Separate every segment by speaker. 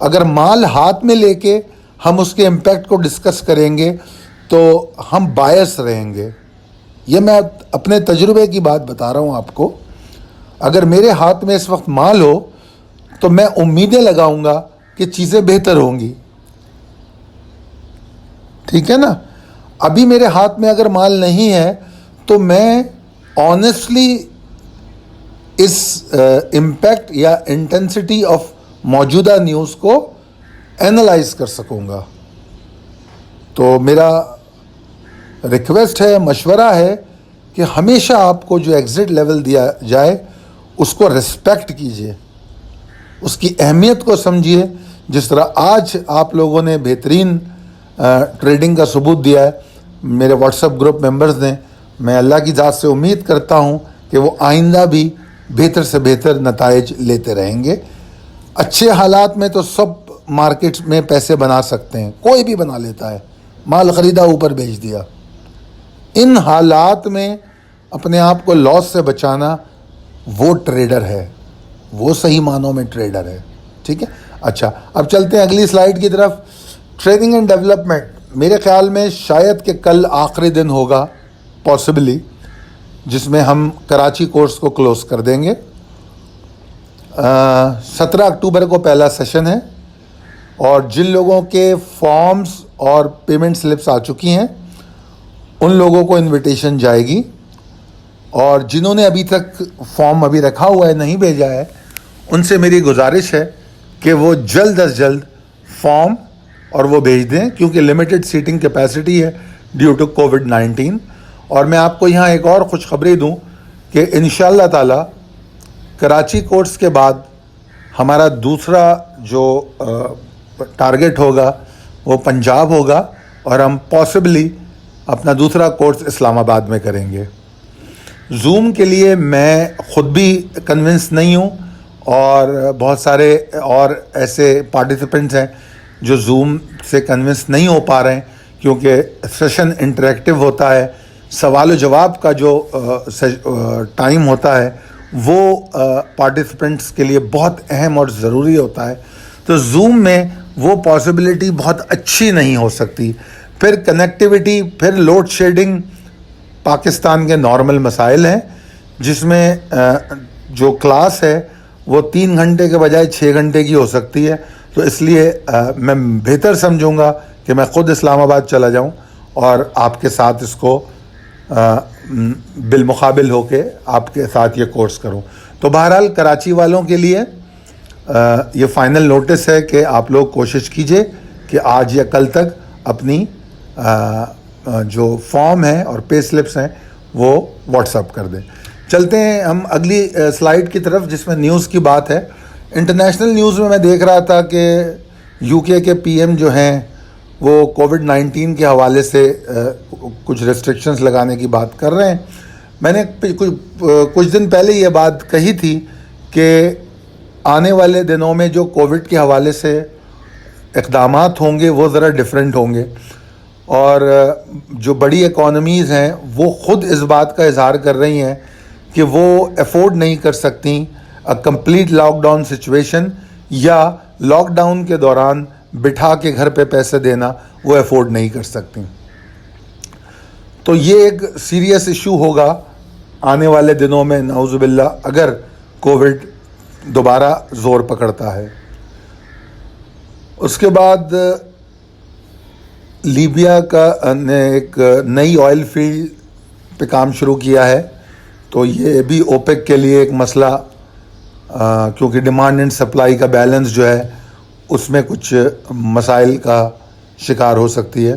Speaker 1: اگر مال ہاتھ میں لے کے ہم اس کے امپیکٹ کو ڈسکس کریں گے تو ہم بائس رہیں گے. یہ میں اپنے تجربے کی بات بتا رہا ہوں آپ کو. اگر میرے ہاتھ میں اس وقت مال ہو تو میں امیدیں لگاؤں گا کہ چیزیں بہتر ہوں گی. ٹھیک ہے نا. ابھی میرے ہاتھ میں اگر مال نہیں ہے تو میں آنیسٹلی اس امپیکٹ یا انٹینسٹی آف موجودہ نیوز کو اینالائز کر سکوں گا. تو میرا ریکویسٹ ہے, مشورہ ہے کہ ہمیشہ آپ کو جو ایگزٹ لیول دیا جائے اس کو ریسپیکٹ کیجیے, اس کی اہمیت کو سمجھیے. جس طرح آج آپ لوگوں نے بہترین ٹریڈنگ کا ثبوت دیا ہے میرے واٹس ایپ گروپ ممبرز نے, میں اللہ کی ذات سے امید کرتا ہوں کہ وہ آئندہ بھی بہتر سے بہتر نتائج لیتے رہیں گے. اچھے حالات میں تو سب مارکیٹ میں پیسے بنا سکتے ہیں, کوئی بھی بنا لیتا ہے, مال خریدا اوپر بیچ دیا. ان حالات میں اپنے آپ کو لاس سے بچانا وہ ٹریڈر ہے, وہ صحیح معنوں میں ٹریڈر ہے. ٹھیک ہے. اچھا, اب چلتے ہیں اگلی سلائیڈ کی طرف. ٹریڈنگ اینڈ ڈیولپمنٹ, میرے خیال میں شاید کہ کل آخری دن ہوگا پاسبلی جس میں ہم کراچی کورس کو کلوز کر دیں گے. 17 اکتوبر کو پہلا سیشن ہے اور جن لوگوں کے فارمز اور پیمنٹ سلپس آ چکی ہیں ان لوگوں کو انویٹیشن جائے گی, اور جنہوں نے ابھی تک فارم ابھی رکھا ہوا ہے, نہیں بھیجا ہے, ان سے میری گزارش ہے کہ وہ جلد از جلد فارم اور وہ بھیج دیں, کیونکہ لمیٹڈ سیٹنگ کیپیسٹی ہے ڈیو ٹو کووڈ-19. اور میں آپ کو یہاں ایک اور خوشخبری دوں کہ انشاءاللہ تعالی کراچی کورس کے بعد ہمارا دوسرا جو ٹارگٹ ہوگا وہ پنجاب ہوگا, اور ہم پاسبلی اپنا دوسرا کورس اسلام آباد میں کریں گے. زوم کے لیے میں خود بھی کنونس نہیں ہوں, اور بہت سارے اور ایسے پارٹیسپنٹس ہیں جو زوم سے کنونس نہیں ہو پا رہے ہیں, کیونکہ سیشن انٹریکٹیو ہوتا ہے, سوال و جواب کا جو ٹائم ہوتا ہے وہ پارٹیسپنٹس کے لیے بہت اہم اور ضروری ہوتا ہے. تو زوم میں وہ پاسبلٹی بہت اچھی نہیں ہو سکتی. پھر کنیکٹیوٹی, پھر لوڈ شیڈنگ پاکستان کے نارمل مسائل ہیں, جس میں جو کلاس ہے وہ 3 گھنٹے کے بجائے 6 گھنٹے کی ہو سکتی ہے. تو اس لیے میں بہتر سمجھوں گا کہ میں خود اسلام آباد چلا جاؤں اور آپ کے ساتھ اس کو بالمقابل ہو کے آپ کے ساتھ یہ کورس کروں. تو بہرحال کراچی والوں کے لیے یہ فائنل نوٹس ہے کہ آپ لوگ کوشش کیجئے کہ آج یا کل تک اپنی جو فارم ہے اور پے سلپس ہیں وہ واٹس اپ کر دیں. چلتے ہیں ہم اگلی سلائیڈ کی طرف جس میں نیوز کی بات ہے. انٹرنیشنل نیوز میں دیکھ رہا تھا کہ یو کے پی ایم جو ہیں وہ کووڈ-19 کے حوالے سے کچھ ریسٹرکشنز لگانے کی بات کر رہے ہیں. میں نے کچھ دن پہلے یہ بات کہی تھی کہ آنے والے دنوں میں جو کووڈ کے حوالے سے اقدامات ہوں گے وہ ذرا ڈیفرنٹ ہوں گے, اور جو بڑی اکانومیز ہیں وہ خود اس بات کا اظہار کر رہی ہیں کہ وہ افورڈ نہیں کر سکتی کمپلیٹ لاک ڈاؤن سچویشن, یا لاک ڈاؤن کے دوران بٹھا کے گھر پہ پیسے دینا وہ افورڈ نہیں کر سکتی. تو یہ ایک سیریس ایشو ہوگا آنے والے دنوں میں نعوذ باللہ اگر کووڈ دوبارہ زور پکڑتا ہے. اس کے بعد لیبیا کا نے ایک نئی آئل فیلڈ پہ کام شروع کیا ہے. تو یہ بھی اوپیک کے لیے ایک مسئلہ, کیونکہ ڈیمانڈ اینڈ سپلائی کا بیلنس جو ہے اس میں کچھ مسائل کا شکار ہو سکتی ہے,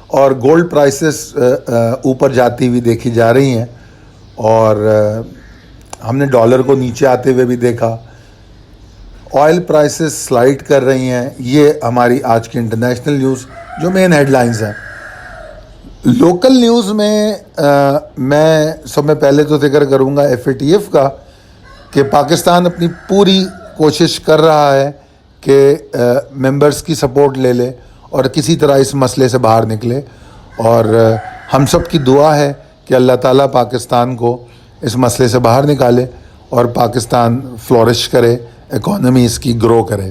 Speaker 1: اور گولڈ پرائسز اوپر جاتی ہوئی دیکھی جا رہی ہیں, اور ہم نے ڈالر کو نیچے آتے ہوئے بھی دیکھا. آئل پرائسز سلائڈ کر رہی ہیں. یہ ہماری آج کی انٹرنیشنل نیوز جو مین ہیڈ لائنز ہیں. لوکل نیوز میں میں سب میں پہلے تو ذکر کروں گا FATF کا, کہ پاکستان اپنی پوری کوشش کر رہا ہے کہ ممبرز کی سپورٹ لے لے اور کسی طرح اس مسئلے سے باہر نکلے, اور ہم سب کی دعا ہے کہ اللہ تعالیٰ پاکستان کو اس مسئلے سے باہر نکالے اور پاکستان فلورش کرے, اکانومی اس کی گرو کرے.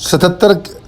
Speaker 1: 77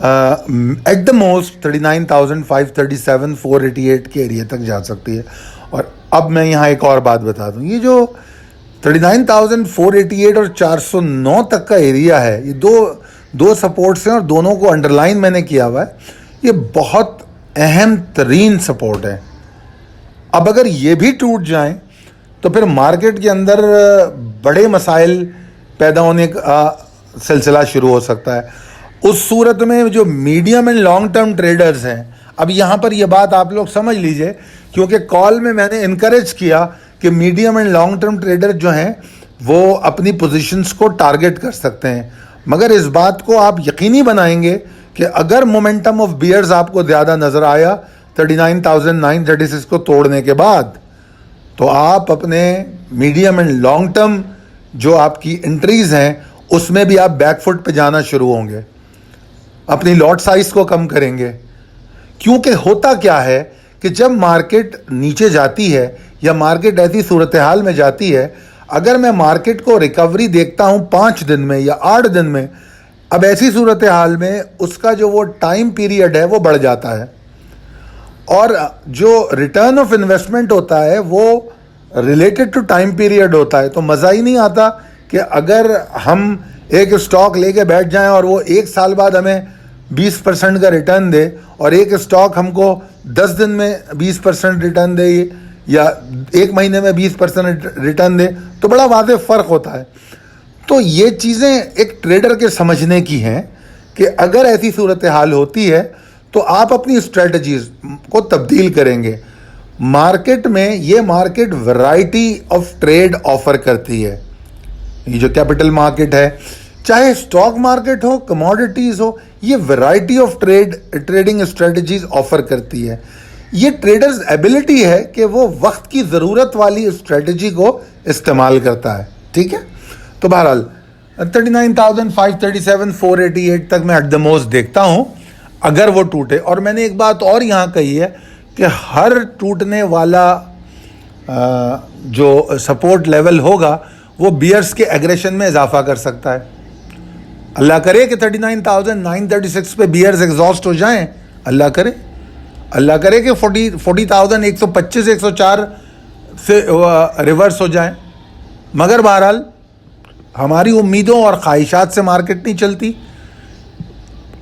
Speaker 1: ایٹ دا موسٹ 39,537 488 کے ایریا تک جا سکتی ہے. اور اب میں یہاں ایک اور بات بتا دوں, یہ جو 39,488 اور 409 تک کا ایریا ہے, یہ دو سپورٹس ہیں اور دونوں کو انڈر لائن میں نے کیا ہوا ہے. یہ بہت اہم ترین سپورٹ ہے. اب اگر یہ بھی ٹوٹ جائیں تو پھر مارکیٹ کے اندر بڑے مسائل پیدا ہونے کا سلسلہ شروع ہو سکتا ہے. اس صورت میں جو medium and long term traders ہیں, اب یہاں پر یہ بات آپ لوگ سمجھ لیجئے, کیونکہ کال میں نے انکریج کیا کہ medium and long term trader جو ہیں وہ اپنی پوزیشنز کو ٹارگٹ کر سکتے ہیں, مگر اس بات کو آپ یقینی بنائیں گے کہ اگر مومنٹم آف بیئرز آپ کو زیادہ نظر آیا 39,936 کو توڑنے کے بعد, تو آپ اپنے میڈیم اینڈ لانگ ٹرم جو آپ کی انٹریز ہیں اس میں بھی آپ بیک فٹ پہ جانا شروع ہوں گے, اپنی لاٹ سائز کو کم کریں گے. کیونکہ ہوتا کیا ہے کہ جب مارکیٹ نیچے جاتی ہے یا مارکیٹ ایسی صورتحال میں جاتی ہے, اگر میں مارکیٹ کو ریکوری دیکھتا ہوں 5 دن میں یا 8 دن میں, اب ایسی صورتحال میں اس کا جو وہ ٹائم پیریڈ ہے وہ بڑھ جاتا ہے, اور جو ریٹرن آف انویسٹمنٹ ہوتا ہے وہ ریلیٹڈ ٹو ٹائم پیریڈ ہوتا ہے. تو مزہ ہی نہیں آتا کہ اگر ہم ایک اسٹاک لے کے بیٹھ جائیں اور وہ 1 سال بعد ہمیں 20% کا ریٹرن دے, اور ایک اسٹاک ہم کو 10 دن میں 20% ریٹرن دے یا 1 مہینے میں 20% ریٹرن دے, تو بڑا واضح فرق ہوتا ہے. تو یہ چیزیں ایک ٹریڈر کے سمجھنے کی ہیں کہ اگر ایسی صورتحال ہوتی ہے تو آپ اپنی اسٹریٹجیز کو تبدیل کریں گے. مارکیٹ میں یہ market variety of trade offer کرتی ہے. یہ جو کیپٹل مارکیٹ ہے, چاہے اسٹاک مارکیٹ ہو, کموڈیٹیز ہو, یہ variety of trading strategies offer کرتی ہے. یہ ٹریڈرز ایبلٹی ہے کہ وہ وقت کی ضرورت والی اسٹریٹجی کو استعمال کرتا ہے. ٹھیک ہے, تو بہرحال 39,537 488 تک میں ایٹ دا موسٹ دیکھتا ہوں اگر وہ ٹوٹے. اور میں نے ایک بات اور یہاں کہی ہے کہ ہر ٹوٹنے والا جو سپورٹ لیول ہوگا وہ بیئرز کے ایگریشن میں اضافہ کر سکتا ہے. اللہ کرے کہ 39,936 پہ بیئرز ایگزاسٹ ہو جائیں, اللہ کرے کہ 40,125 104 سے ریورس ہو جائیں, مگر بہرحال ہماری امیدوں اور خواہشات سے مارکیٹ نہیں چلتی,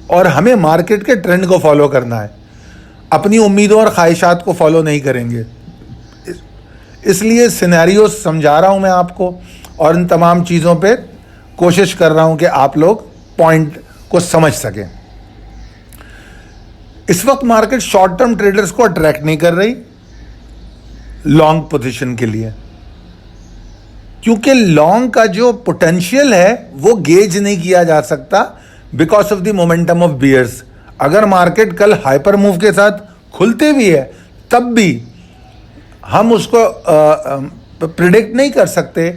Speaker 1: اور ہمیں مارکیٹ کے ٹرینڈ کو فالو کرنا ہے, اپنی امیدوں اور خواہشات کو فالو نہیں کریں گے. اس لیے سینیریوز سمجھا رہا ہوں میں آپ کو, اور ان تمام چیزوں پہ کوشش کر رہا ہوں کہ آپ لوگ پوائنٹ کو سمجھ سکیں. اس وقت مارکیٹ شارٹ ٹرم ٹریڈرز کو اٹریکٹ نہیں کر رہی لانگ پوزیشن کے لیے, کیونکہ لانگ کا جو پوٹینشیل ہے وہ گیج نہیں کیا جا سکتا because of the momentum of bears. اگر مارکیٹ کل ہائپر موو کے ساتھ کھلتے بھی ہے تب بھی ہم اس کو پریڈکٹ نہیں کر سکتے,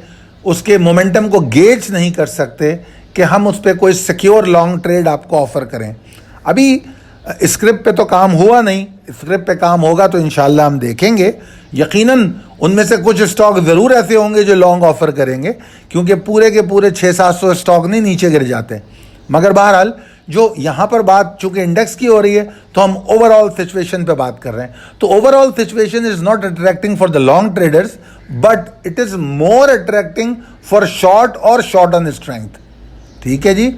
Speaker 1: اس کے مومنٹم کو گیج نہیں کر سکتے کہ ہم اس پہ کوئی سیکیور لانگ ٹریڈ آپ کو آفر کریں. ابھی اسکرپٹ پہ تو کام ہوا نہیں, اسکرپٹ پہ کام ہوگا تو انشاءاللہ ہم دیکھیں گے. یقیناً ان میں سے کچھ اسٹاک ضرور ایسے ہوں گے جو لانگ آفر کریں گے, کیونکہ پورے کے پورے 600-700 اسٹاک نہیں نیچے گر جاتے. مگر بہرحال جو یہاں پر بات چونکہ انڈیکس کی ہو رہی ہے تو ہم اوور آل سچویشن پہ بات کر رہے ہیں. تو over all situation is not attracting for the long traders, but it is more attracting for short اور شارٹ آن اسٹرینتھ. ٹھیک ہے جی.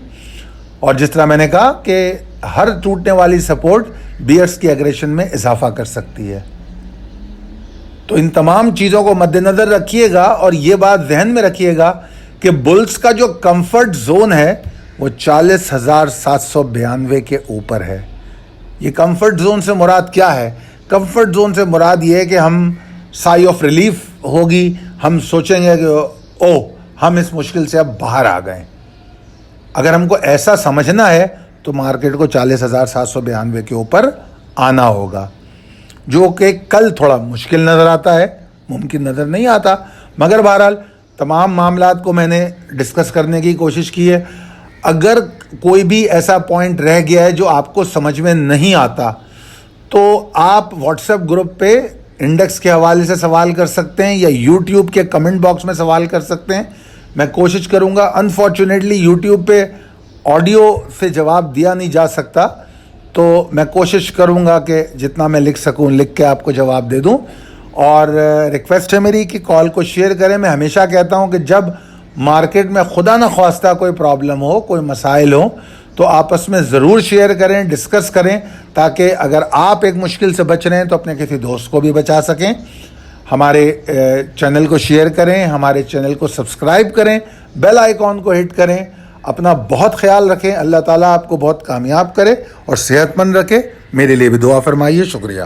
Speaker 1: اور جس طرح میں نے کہا کہ ہر ٹوٹنے والی سپورٹ بیئرز کی ایگریشن میں اضافہ کر سکتی ہے. تو ان تمام چیزوں کو مد نظر رکھیے گا, اور یہ بات ذہن میں رکھیے گا کہ بلز کا جو کمفرٹ زون ہے وہ 40,792 کے اوپر ہے. یہ کمفرٹ زون سے مراد کیا ہے؟ کمفرٹ زون سے مراد یہ ہے کہ ہم سائی آف ریلیف ہوگی, ہم سوچیں گے کہ ہم اس مشکل سے اب باہر آ گئے. اگر ہم کو ایسا سمجھنا ہے تو مارکیٹ کو 40,792 کے اوپر آنا ہوگا, جو کہ کل تھوڑا مشکل نظر آتا ہے, ممکن نظر نہیں آتا. مگر بہرحال تمام معاملات کو میں نے ڈسکس کرنے کی کوشش کی ہے. اگر کوئی بھی ایسا پوائنٹ رہ گیا ہے جو آپ کو سمجھ میں نہیں آتا تو آپ واٹس ایپ گروپ پہ انڈیکس کے حوالے سے سوال کر سکتے ہیں, یا یوٹیوب کے کمنٹ باکس میں سوال کر سکتے ہیں. میں کوشش کروں گا. انفارچونیٹلی یوٹیوب پہ آڈیو سے جواب دیا نہیں جا سکتا، تو میں کوشش کروں گا کہ جتنا میں لکھ سکوں لکھ کے آپ کو جواب دے دوں. اور ریکویسٹ ہے میری کہ کال کو شیئر کریں. میں ہمیشہ کہتا ہوں کہ جب مارکیٹ میں خدا نخواستہ کوئی پرابلم ہو، کوئی مسائل ہوں، تو آپس میں ضرور شیئر کریں، ڈسکس کریں، تاکہ اگر آپ ایک مشکل سے بچ رہے ہیں تو اپنے کسی دوست کو بھی بچا سکیں. ہمارے چینل کو شیئر کریں، ہمارے چینل کو سبسکرائب کریں، بیل آئیکن کو ہٹ کریں. اپنا بہت خیال رکھیں. اللہ تعالیٰ آپ کو بہت کامیاب کرے اور صحت مند رکھے. میرے لیے بھی دعا فرمائیے. شکریہ.